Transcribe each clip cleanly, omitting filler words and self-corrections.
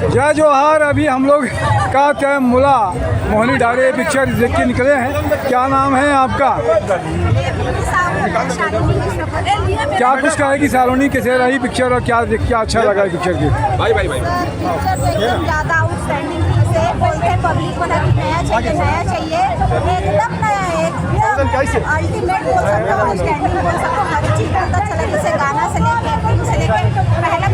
जय जोहार। अभी हम लोग का तैमुला मोहिनी ढारे पिक्चर देख के निकले हैं। क्या नाम है आपका? क्या कुछ कहेगी सालोनी, कैसे रही पिक्चर और क्या अच्छा लगा पिक्चर की? पिक्चर एकदम ज़्यादा आउटस्टैंडिंग से बोलते हैं पब्लिक को, नया चाहिए एकदम नया है, एकदम अल्टीमेट बोल सकते हो, आउटस्टैंडिंग बोल सकते हो। हर चीज़ बहुत अच्छा लगी से, गाना से लेके फिल्म से लेके पहला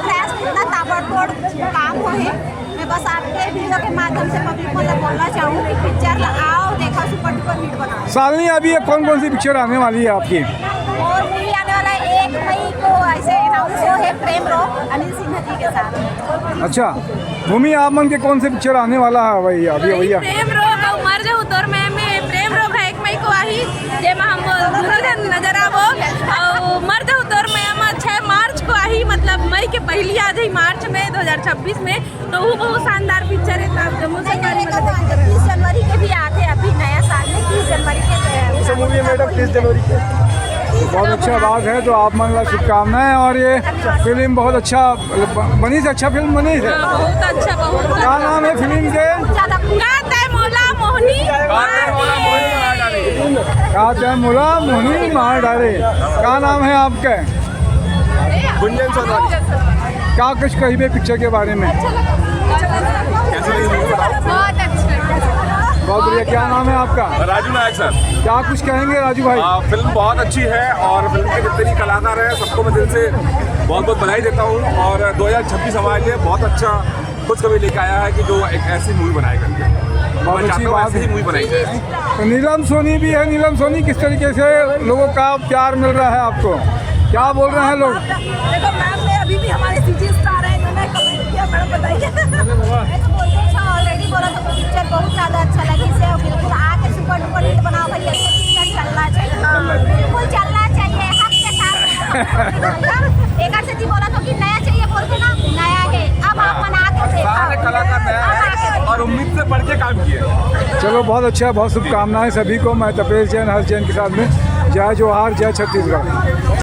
प्रयास कितना ताबड़तोड़ काम हो है। मैं बस आपके वीडियो के माध्यम से पब्लिक को बोलना चाहूँ कि पिक्चर आओ, देखो, सुपर डुपर हिट बनाओ। सालनी अभी कौन कौन सी पिक्चर आने वाली है आपकी? और मूवी आने वाला है 1 मई को, ऐसे अनाउंस हो है, प्रेम रोग अनिल सिन्हा जी के साथ। अच्छा, भूमि आपमन के कौन से पिक्चर आने वाला है भैया? अभी भैया प्रेम रोग और मर जाऊ तोर में प्रेम रोग है 1 मई को आही, जेमा हम दोनों जन नजर आवो। और मर जाऊ तोर में 6 मार्च को आही, मतलब मई के पहली आ जाए मार्च में 2026 में। तो वो बहुत शानदार पिक्चर है। आप जम्मू से 30 जनवरी के भी आते हैं, अभी नया साल में 30 जनवरी के मूवी मैडम 30 जनवरी के। बहुत अच्छा बात है, तो आप मन ला शुभकामनाएं। और ये फिल्म बहुत अच्छा बनी से, अच्छा फिल्म बनी है। बहुत अच्छा, बहुत क्या नाम है फिल्म के? तैमुला मोहिनी तैमुला मोहिनी मार डाले। क्या नाम है आपका? गुंजन सोनवानी। क्या कुछ कहिए पिक्चर के बारे में? बहुत अच्छा। बहुत बढ़िया। क्या नाम है आपका? राजू नायक सर। क्या कुछ कहेंगे राजू भाई? फिल्म बहुत अच्छी है और फिल्म के जितने भी कलाकार हैं सबको मैं दिल से बहुत बहुत बधाई देता हूँ। और 2026 हमारे लिए बहुत अच्छा कुछ कभी लेके आया है कि जो एक ऐसी मूवी बनाए करके। बहुत अच्छी बात ऐसी ही मूवी बनाई जाए। तो नीलम सोनी भी है। नीलम सोनी, किस तरीके से लोगों का प्यार मिल रहा है आपको? क्या बोल रहे हैं लोग? देखो मैम ने अभी भी हमारे सीजी स्टार है, इन्होंने कमेंट किया, मैडम बताइए। मैं तो बोलती हूँ, ऑलरेडी बोला तो पिक्चर बहुत ज़्यादा अच्छा लगी से, और बिल्कुल आके सुपर डुपर हिट बनाओ भैया। पिक्चर चलना चाहिए, बिल्कुल चलना चाहिए, हक के साथ। एक से जी बोला तो कि नया चाहिए बोल के ना, नया है। अब आप बना के सारे कलाकार नया है और उम्मीद से बढ़ के काम किए। चलो बहुत अच्छा, बहुत शुभकामनाएं सभी को। मैं तपेश जैन, हर्ष जैन के साथ में। जय जोहार, जय छत्तीसगढ़।